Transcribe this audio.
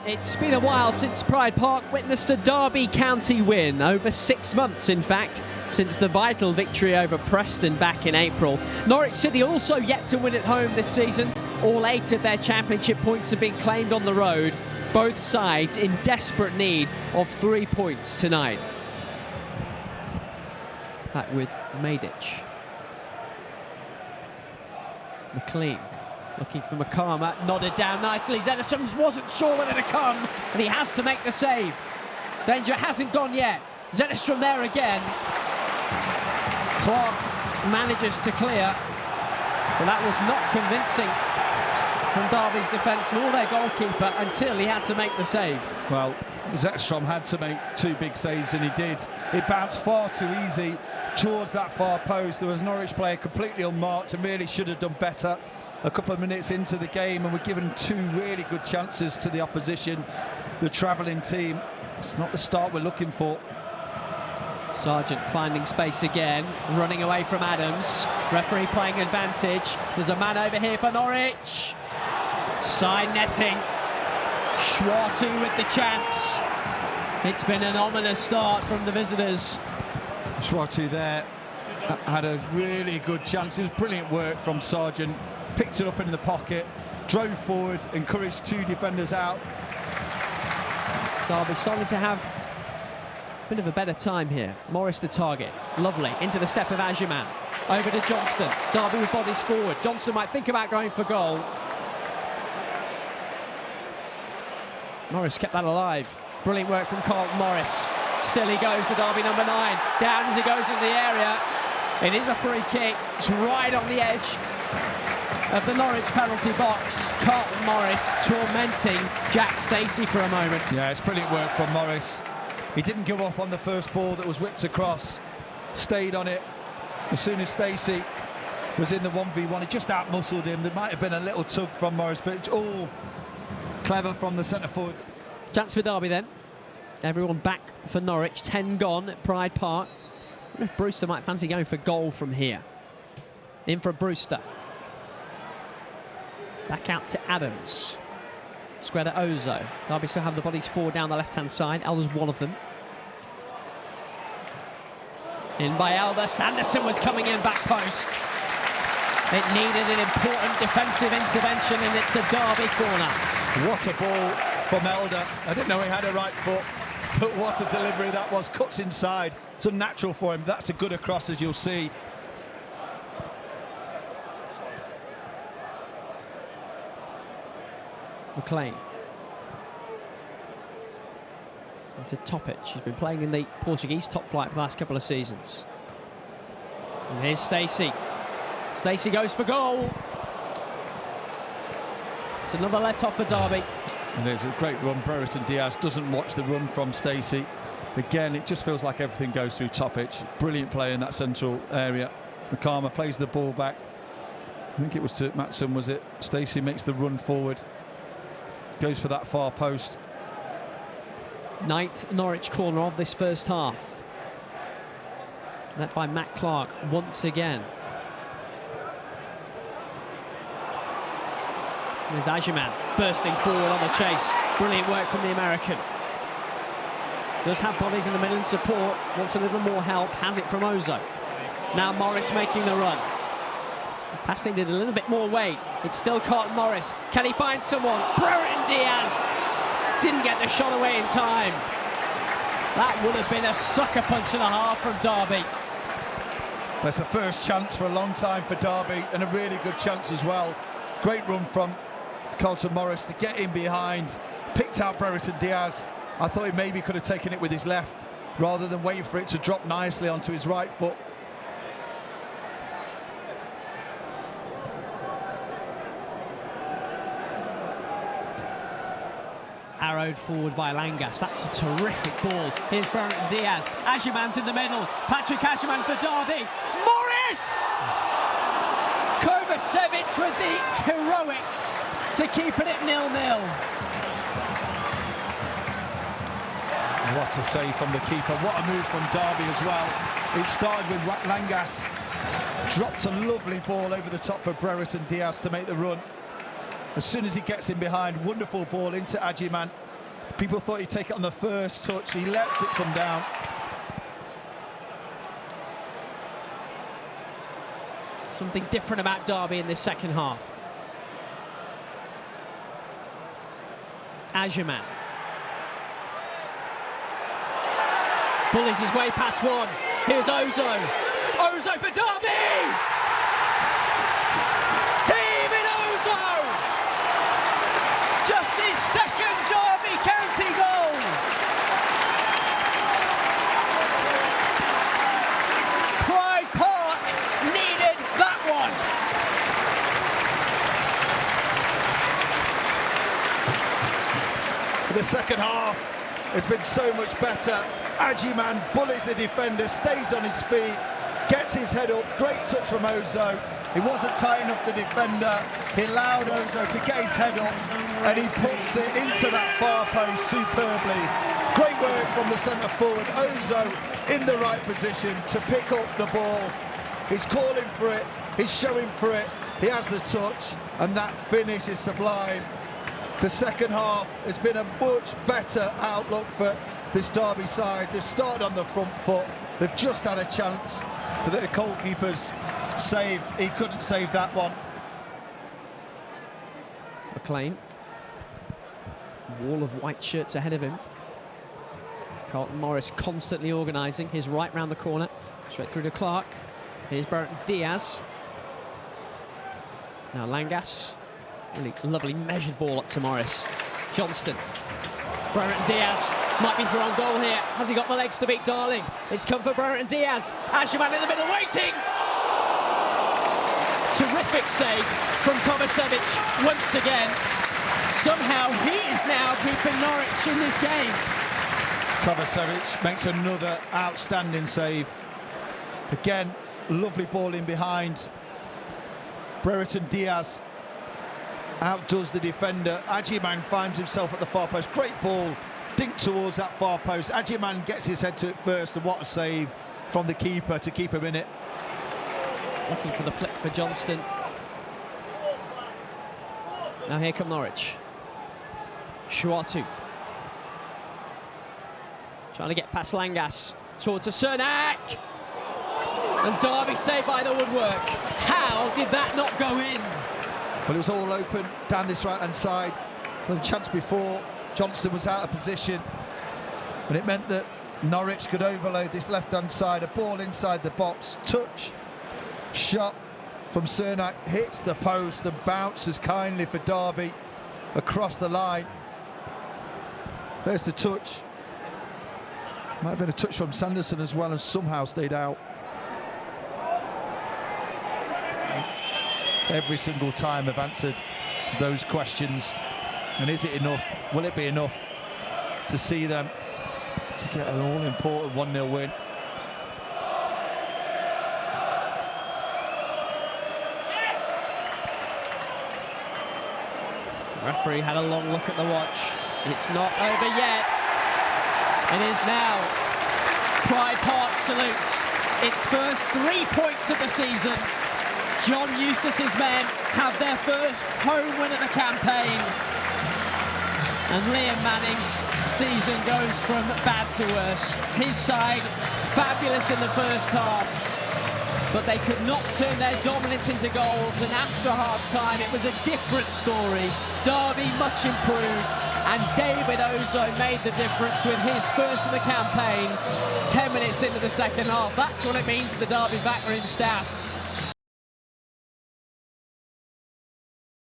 It's been a while since Pride Park witnessed a Derby County win, over 6 months in fact, since the vital victory over Preston back in April. Norwich City also yet to win at home this season. All 8 of their championship points have been claimed on the road. Both sides in desperate need of 3 points tonight. Back with Madic. McLean looking for McCarmer, nodded down nicely. Zenison wasn't sure whether to come, and he has to make the save. Danger hasn't gone yet. Zenistrom there again. Clark manages to clear, but that was not convincing from Derby's defence nor their goalkeeper until he had to make the save. Well, Zetterstrom had to make 2 big saves, and he did. It bounced far too easy towards that far post. There was a Norwich player completely unmarked and really should have done better. A couple of minutes into the game, and we're given 2 really good chances to the opposition, the travelling team. It's not the start we're looking for. Sargent finding space again, running away from Adams. Referee playing advantage. There's a man over here for Norwich. Side netting. Schwartu with the chance. It's been an ominous start from the visitors. Schwartu there had a really good chance. It was brilliant work from Sargent. Picked it up in the pocket, drove forward, encouraged 2 defenders out. Derby starting to have a bit of a better time here. Morris the target, lovely, into the step of Ajiman. Over to Johnston, Derby with bodies forward. Johnston might think about going for goal. Morris kept that alive. Brilliant work from Carlton Morris. Still he goes, the Derby number 9. Down as he goes into the area. It is a free kick. It's right on the edge of the Norwich penalty box. Carlton Morris tormenting Jack Stacey for a moment. Yeah, it's brilliant work from Morris. He didn't give up on the first ball that was whipped across. Stayed on it. As soon as Stacey was in the 1v1, he just out-muscled him. There might have been a little tug from Morris, but it's all clever from the centre forward. Chance for Derby then. Everyone back for Norwich. 10 gone at Pride Park. I wonder if Brewster might fancy going for goal from here. In for Brewster. Back out to Adams. Square to Ozo. Derby still have the bodies forward down the left-hand side. Elder's one of them. In by Elder. Sanderson was coming in back post. It needed an important defensive intervention, and it's a Derby corner. What a ball from Elder. I didn't know he had a right foot, but what a delivery that was. Cuts inside. It's unnatural for him. That's a good across, as you'll see. McLean. Into Topic. She's been playing in the Portuguese top flight for the last couple of seasons. And here's Stacey. Stacey goes for goal. It's another let-off for Derby. And there's a great run. Brereton Diaz doesn't watch the run from Stacey. Again, it just feels like everything goes through Topic. Brilliant play in that central area. McCarmer plays the ball back. I think it was to Matson, was it? Stacey makes the run forward. Goes for that far post. 9th Norwich corner of this first half. Led by Matt Clark once again. There's Ajiman bursting forward on the chase. Brilliant work from the American. Does have bodies in the middle and support. Wants a little more help. Has it from Ozo. Now Morris making the run. Pass needed a little bit more weight. It's still Carlton Morris. Can he find someone? Brereton Diaz didn't get the shot away in time. That would have been a sucker punch and a half from Derby. That's the first chance for a long time for Derby, and a really good chance as well. Great run from Carlton Morris to get in behind. Picked out Brereton Diaz. I thought he maybe could have taken it with his left rather than waiting for it to drop nicely onto his right foot. Arrowed forward by Langas. That's a terrific ball. Here's Brereton Diaz. Ajiman's in the middle. Patrick Ajiman for Derby. Morris! Kovacevic with the heroics to keep it at 0-0. What a save from the keeper. What a move from Derby as well. It started with Langas. Dropped a lovely ball over the top for Brereton Diaz to make the run. As soon as he gets in behind, wonderful ball into Ajiman. People thought he'd take it on the first touch. He lets it come down. Something different about Derby in this second half. Ajiman. Bullies his way past one. Here's Ozo. Ozo for Derby! David Ozo! Just his second Derby County goal! Pride Park needed that one. The second half has been so much better. Ajiman bullies the defender, stays on his feet, gets his head up. Great touch from Ozo. He wasn't tying up the defender. He allowed Ozo to get his head up, and he puts it into that far post superbly. Great work from the centre forward. Ozo in the right position to pick up the ball. He's calling for it. He's showing for it. He has the touch, and that finish is sublime. The second half has been a much better outlook for this Derby side. They've started on the front foot. They've just had a chance, but the goalkeeper's saved. He couldn't save that one. McLean. Wall of white shirts ahead of him. Carlton Morris constantly organising. His right round the corner. Straight through to Clark. Here's Brereton Diaz. Now Langas. Really lovely measured ball up to Morris. Johnston. Brereton Diaz might be through on goal here. Has he got the legs to beat Darling? It's come for Brereton Diaz. Ajiman in the middle waiting. Terrific save from Kovacevic once again. Somehow he is now keeping Norwich in this game. Kovacevic makes another outstanding save. Again, lovely ball in behind. Brereton Diaz outdoes the defender. Ajiman finds himself at the far post. Great ball, dink towards that far post. Ajiman gets his head to it first, and what a save from the keeper to keep him in it. Looking for the flick for Johnston. Now here come Norwich. Shuatu. Trying to get past Langas. Towards to Cernak. And Derby saved by the woodwork. How did that not go in? But it was all open down this right-hand side. For the chance before, Johnston was out of position. And it meant that Norwich could overload this left-hand side. A ball inside the box. Touch. Shot from Cernak. Hits the post and bounces kindly for Derby across the line. There's the touch. Might have been a touch from Sanderson as well, and somehow stayed out. Every single time I've answered those questions. And is it enough? Will it be enough to see them to get an all-important 1-0 win? The referee had a long look at the watch. It's not over yet. It is now. Pride Park salutes its first 3 points of the season. John Eustace's men have their first home win of the campaign. And Liam Manning's season goes from bad to worse. His side, fabulous in the first half, but they could not turn their dominance into goals, and after half-time it was a different story. Derby much improved, and David Ozo made the difference with his first of the campaign 10 minutes into the second half. That's what it means to the Derby backroom staff.